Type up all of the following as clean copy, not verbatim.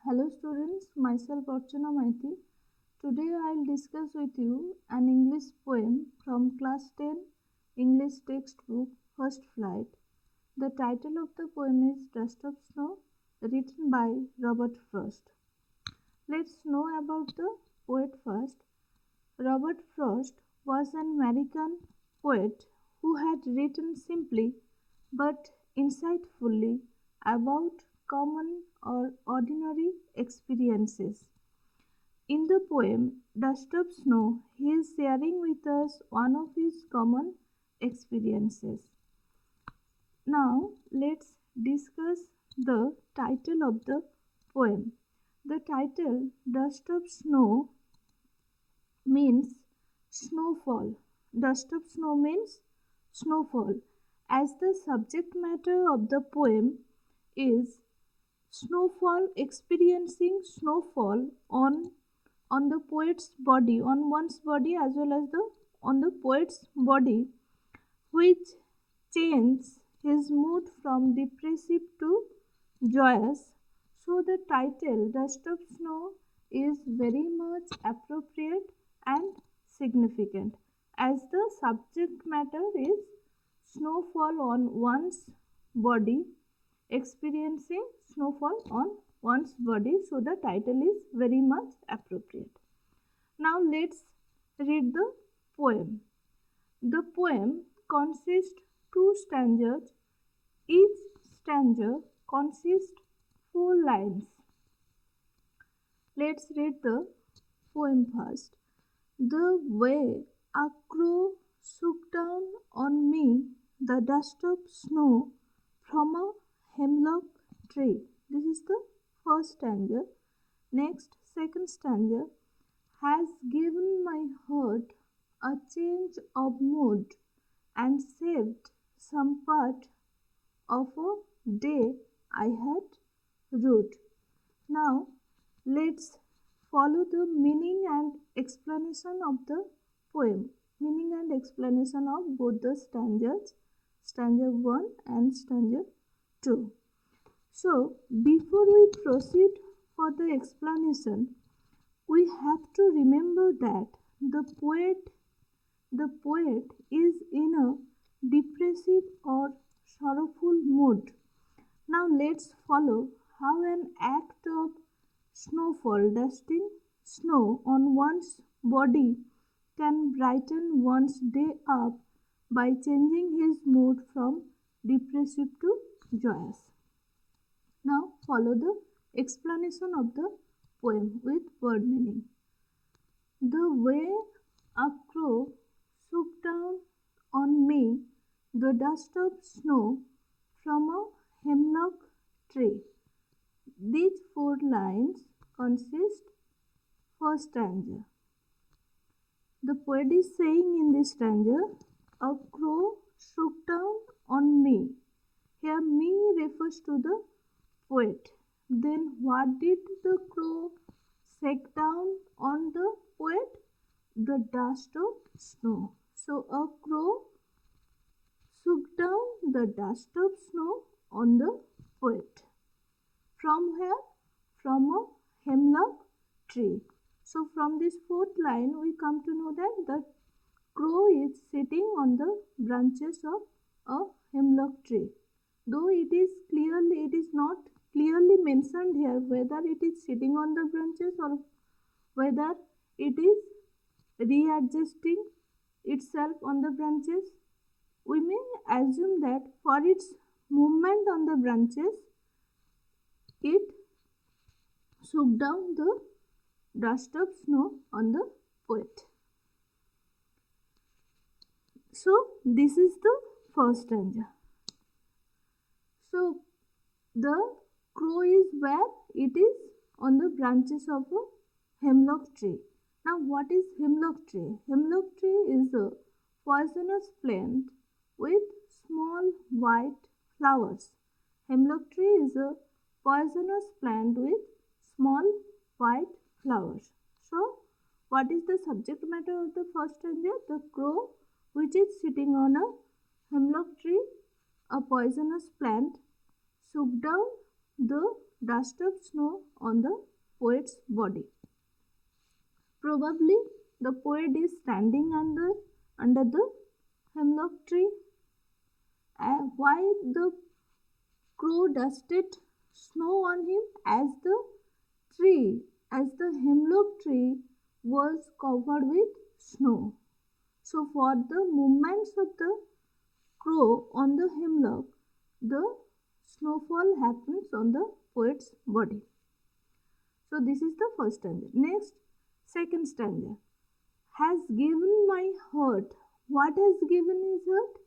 Hello students, myself Archana Maiti. Today I will discuss with you an English poem from class 10 English textbook First Flight. The title of the poem is Dust of Snow, written by Robert Frost. Let's know about the poet first. Robert Frost was an American poet who had written simply but insightfully about common or ordinary experiences. In the poem Dust of Snow, he is sharing with us one of his common experiences. Now, let's discuss the title of the poem. The title Dust of Snow means snowfall. Dust of snow means snowfall. As the subject matter of the poem is snowfall, experiencing snowfall on the poet's body, on one's body as well as on the poet's body, which changes his mood from depressive to joyous. So the title Dust of Snow is very much appropriate and significant, as the subject matter is snowfall on one's body, experiencing snowfall on one's body, so the title is very much appropriate. Now let's read the poem. The poem consists two stanzas. Each stanza consists 4 lines. Let's read the poem first. The way a crow shook down on me the dust of snow from a hemlock tree. This is the first stanza. Next, second stanza. Has given my heart a change of mood and saved some part of a day I had rued. Now, let's follow the meaning and explanation of the poem. Meaning and explanation of both the stanzas, stanza 1 and stanza 2. So, before we proceed for the explanation, we have to remember that the poet is in a depressive or sorrowful mood. Now let's follow how an act of snowfall, dusting snow on one's body, can brighten one's day up by changing his mood from depressive to joyous. Now follow the explanation of the poem with word meaning. The way a crow shook down on me the dust of snow from a hemlock tree. These 4 lines consist first stanza. The poet is saying in this stanza, a crow shook down on me. Here me refers to the poet. Then what did the crow shake down on the poet? The dust of snow. So a crow shook down the dust of snow on the poet. From where? From a hemlock tree. So from this 4th line we come to know that the crow is sitting on the branches of a hemlock tree. Though it is not clearly mentioned here whether it is sitting on the branches or whether it is readjusting itself on the branches. We may assume that for its movement on the branches, it shook down the dust of snow on the poet. So this is the first stanza. So the crow is where? It is on the branches of a hemlock tree. Now what is hemlock tree? Hemlock tree is a poisonous plant with small white flowers. Hemlock tree is a poisonous plant with small white flowers. So what is the subject matter of the first stanza? The crow which is sitting on a hemlock tree, a poisonous plant, shook down the dust of snow on the poet's body. Probably the poet is standing under the hemlock tree. Why the crow dusted snow on him? As the hemlock tree was covered with snow. So for the movements of the crow on the hemlock, the snowfall happens on the poet's body. So this is the first stanza. Next, second stanza. Has given my heart. What has given his heart?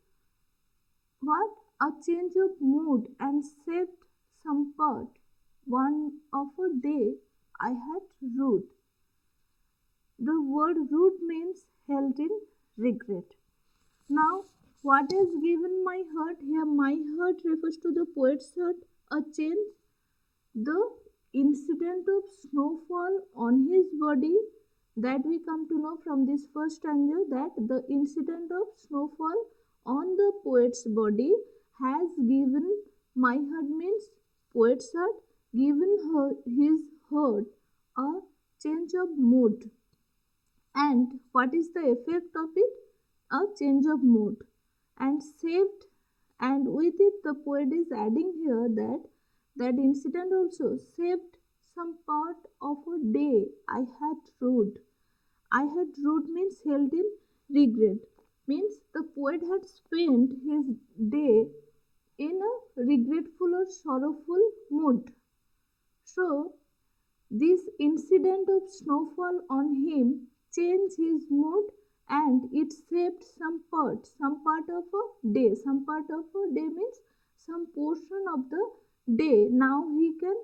What? A change of mood and saved some part. One of a day I had rued. The word rued means held in regret. Now, what has given my heart? Here, my heart refers to the poet's heart. A change. The incident of snowfall on his body, that we come to know from this first stanza, that the incident of snowfall on the poet's body has given my heart means poet's heart, given his heart a change of mood. And what is the effect of it? A change of mood. And saved, and with it the poet is adding here that incident also saved some part of a day I had rued. I had rued means held in regret. Means the poet had spent his day in a regretful or sorrowful mood. So this incident of snowfall on him changed his mood, and it saved some part of a day. Some part of a day means some portion of the day now he can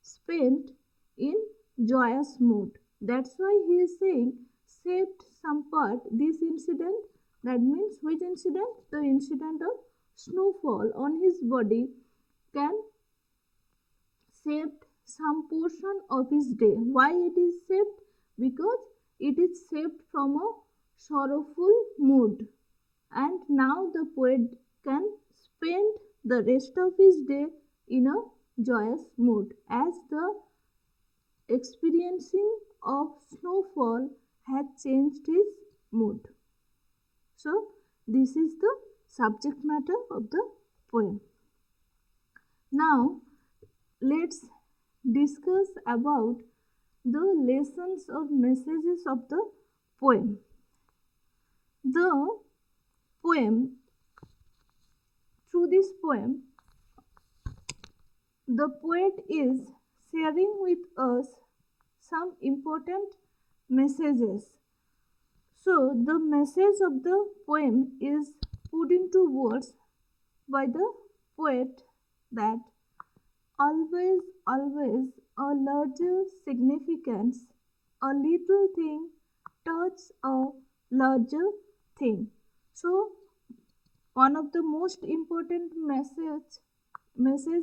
spend in joyous mood. That's why he is saying saved some part. This incident, that means which incident? The incident of snowfall on his body can saved some portion of his day. Why it is saved? Because it is saved from a sorrowful mood, and now the poet can spend the rest of his day in a joyous mood, as the experiencing of snowfall had changed his mood. So this is the subject matter of the poem. Now let's discuss about the lessons or messages of the poem. The poem, through this poem, the poet is sharing with us some important messages. So the message of the poem is put into words by the poet, that always a larger significance, a little thing touch a larger thing. So one of the most important message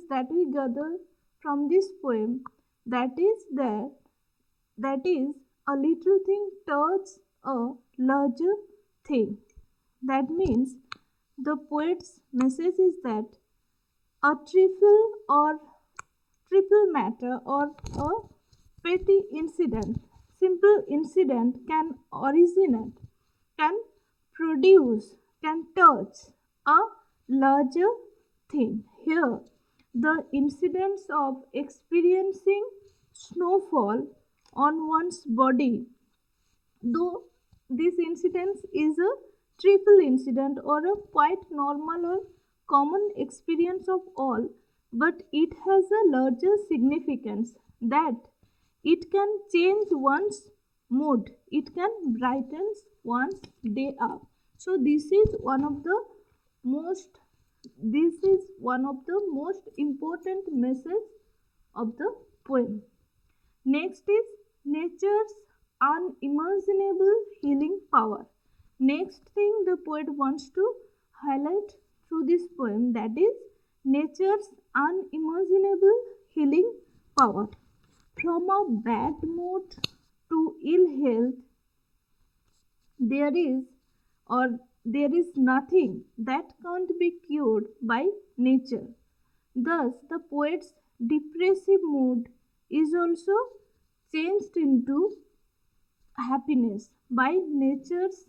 that we gather from this poem, that is a little thing touch a larger thing. That means the poet's message is that a trivial matter or a petty incident, simple incident can originate, can produce, can touch a larger thing. Here, the incidents of experiencing snowfall on one's body, though this incident is a trivial incident or a quite normal or common experience of all, but it has a larger significance, that it can change one's mood, it can brighten one's day up. So this is one of the most important message of the poem. Next is nature's unimaginable healing power. Next thing the poet wants to highlight through this poem, that is nature's unimaginable healing power. From a bad mood to ill health, there is nothing that can't be cured by nature. Thus, the poet's depressive mood is also changed into happiness by nature's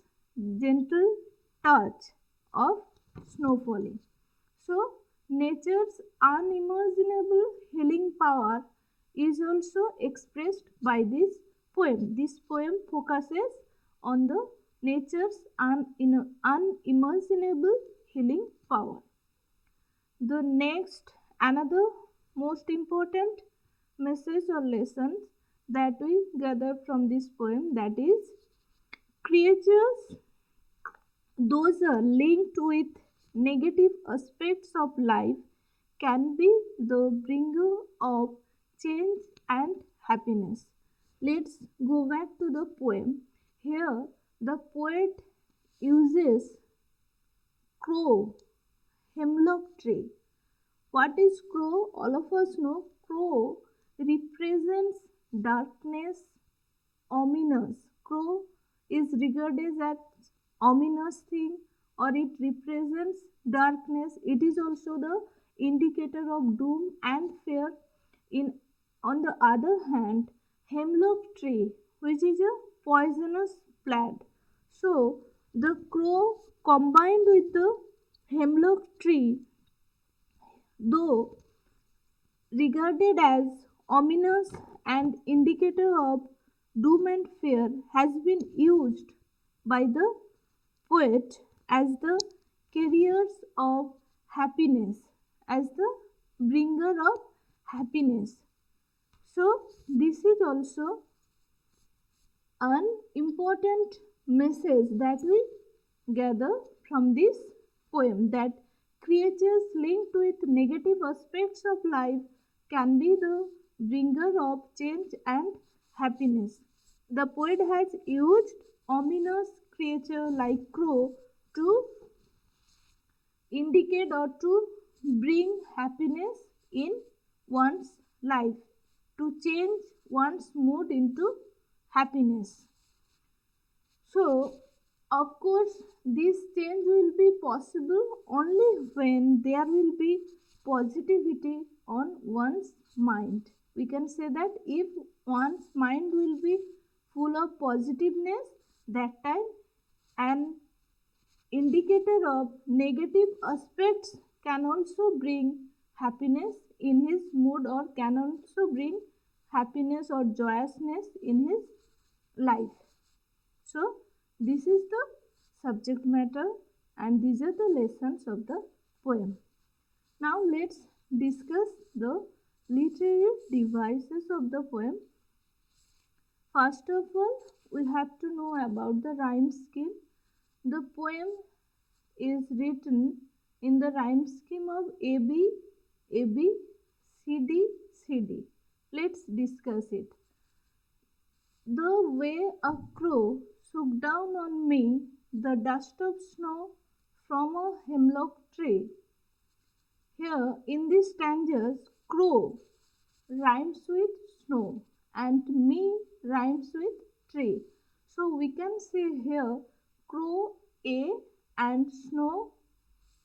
gentle touch of snow falling. So, nature's unimaginable healing power is also expressed by this poem. This poem focuses on the nature's unimaginable healing power. The next, another most important message or lessons that we gather from this poem, that is, creatures those are linked with negative aspects of life can be the bringer of change and happiness. Let's go back to the poem. Here, the poet uses crow, hemlock tree. What is crow? All of us know crow represents darkness, ominous. Crow is regarded as ominous thing, or it represents darkness. It is also the indicator of doom and fear. In on the other hand, hemlock tree, which is a poisonous plant. So the crow combined with the hemlock tree, though regarded as ominous and indicator of doom and fear, has been used by the poet as the carriers of happiness, as the bringer of happiness. So, this is also an important message that we gather from this poem, that creatures linked with negative aspects of life can be the bringer of change and happiness. The poet has used ominous creature like crow to indicate or to bring happiness in one's life, to change one's mood into happiness. So, of course, this change will be possible only when there will be positivity on one's mind. We can say that if one's mind will be full of positiveness, that time an indicator of negative aspects can also bring happiness in his mood, or can also bring happiness or joyousness in his life. So, this is the subject matter and these are the lessons of the poem. Now, let's discuss the literary devices of the poem. First of all, we have to know about the rhyme scheme. The poem is written in the rhyme scheme of AB, AB, CD, CD. Let's discuss it. The way a crow shook down on me the dust of snow from a hemlock tree. Here in these stanzas, crow rhymes with snow and me rhymes with tree. So we can say here crow A and snow,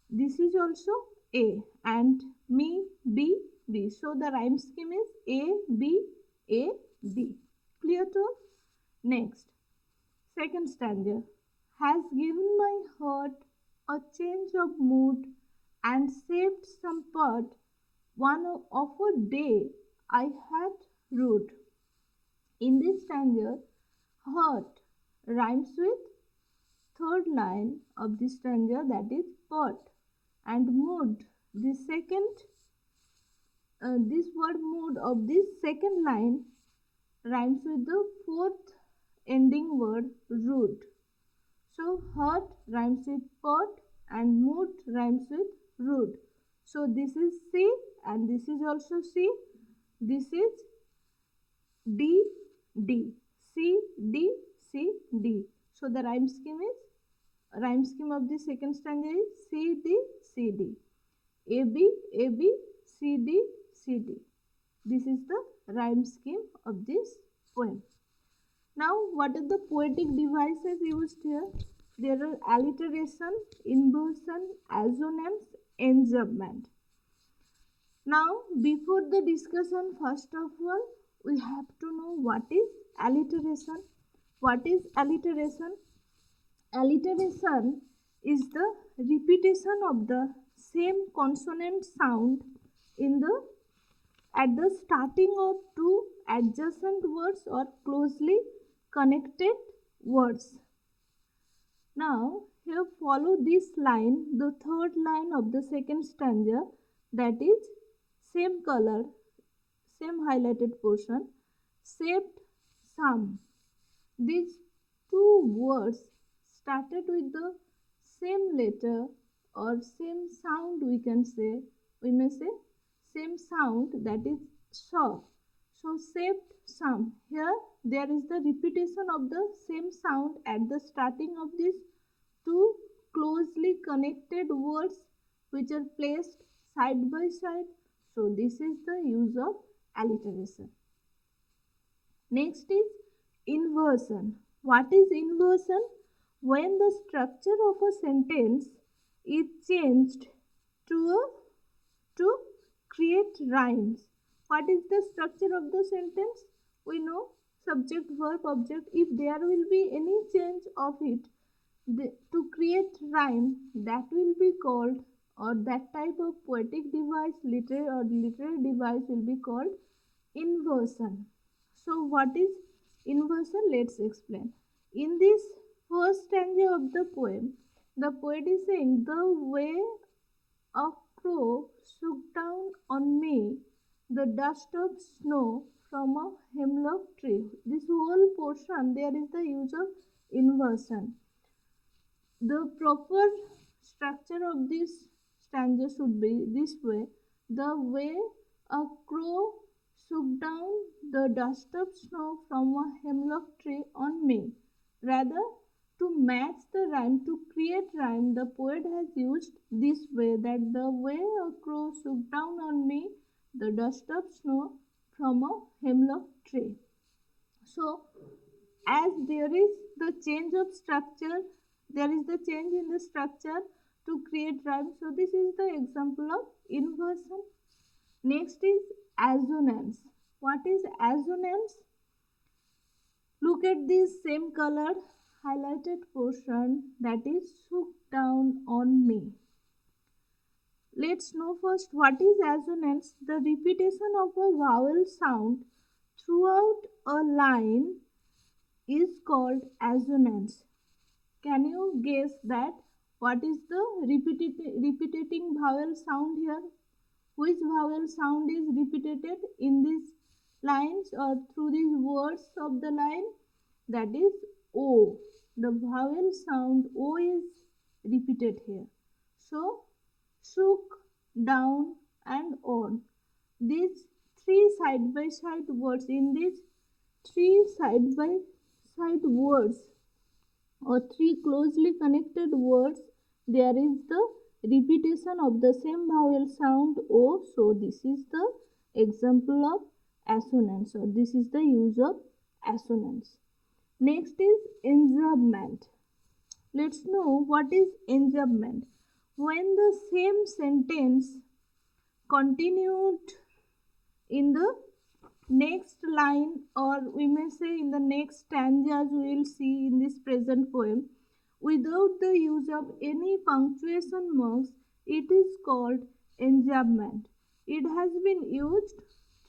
this is also A, and me B, B. So the rhyme scheme is A, B, A, B. Clear to all? Next, second stanza. Has given my heart a change of mood and saved some part one of a day I had rued. In this stanza, heart rhymes with third line of this stanza, that is part, and mood, the second, this word mood of this second line rhymes with the fourth ending word rude. So hurt rhymes with pot and mood rhymes with rude. So this is C and this is also C. This is D, D, C, D, C, D. So the rhyme scheme of the second stanza is C, D, C, D. A, B, A, B, C, D, C, D. This is the rhyme scheme of this poem. Now, what are the poetic devices used here? There are alliteration, inversion, assonance, enjambment. Now, before the discussion, first of all, we have to know what is alliteration. What is alliteration? Alliteration is the repetition of the same consonant sound in the at the starting of two adjacent words or closely connected words. Now, here follow this line, the third line of the second stanza, that is same color, same highlighted portion, except some. These two words started with the same letter or same sound, we may say same sound, that is saw. So except some. Here there is the repetition of the same sound at the starting of these two closely connected words which are placed side by side. So this is the use of alliteration. Next is inversion. What is inversion? When the structure of a sentence is changed to create rhymes. What is the structure of the sentence? We know subject, verb, object. If there will be any change of it to create rhyme, that will be called, or that type of poetic device, literary device will be called inversion. So what is inversion? Let's explain. In this first stanza of the poem, the poet is saying, the way a crow shook down on me the dust of snow from a hemlock tree. This whole portion, there is the use of inversion. The proper structure of this stanza should be this way. The way a crow shook down the dust of snow from a hemlock tree on me. Rather, to match the rhyme, to create rhyme, the poet has used this way, that the way a crow shook down on me the dust of snow from a hemlock tree. So, as there is the change of structure, there is the change in the structure to create rhyme. So, this is the example of inversion. Next is assonance. What is assonance? Look at this same color highlighted portion, that is shook down on me. Let's know first what is assonance. The repetition of a vowel sound throughout a line is called assonance. Can you guess that? What is the repeating vowel sound here? Which vowel sound is repeated in these lines or through these words of the line? That is O. The vowel sound O is repeated here. So, shook, down and on. These three side by side words, in these three side by side words or three closely connected words, there is the repetition of the same vowel sound O. So, this is the example of assonance, or this is the use of assonance. Next is enjambment. Let's know what is enjambment. When the same sentence continued in the next line, or we may say in the next stanza, as we will see in this present poem, without the use of any punctuation marks, it is called enjambment. It has been used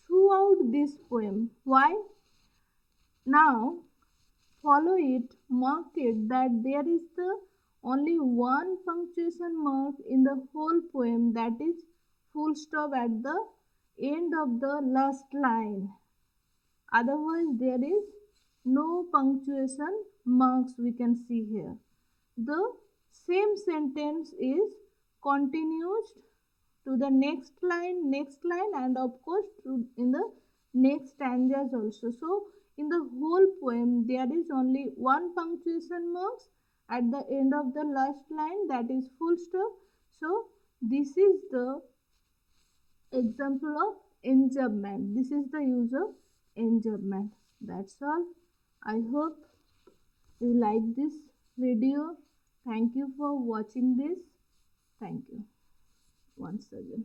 throughout this poem. Why? Now, follow it, mark it that there is the only one punctuation mark in the whole poem, that is full stop at the end of the last line. Otherwise, there is no punctuation marks we can see here. The same sentence is continuous to the next line, and of course in the next stanzas also. So, in the whole poem, there is only one punctuation marks at the end of the last line, that is full stop. So, this is the example of enjambment. This is the use of enjambment. That's all. I hope you like this video. Thank you for watching this. Thank you once again.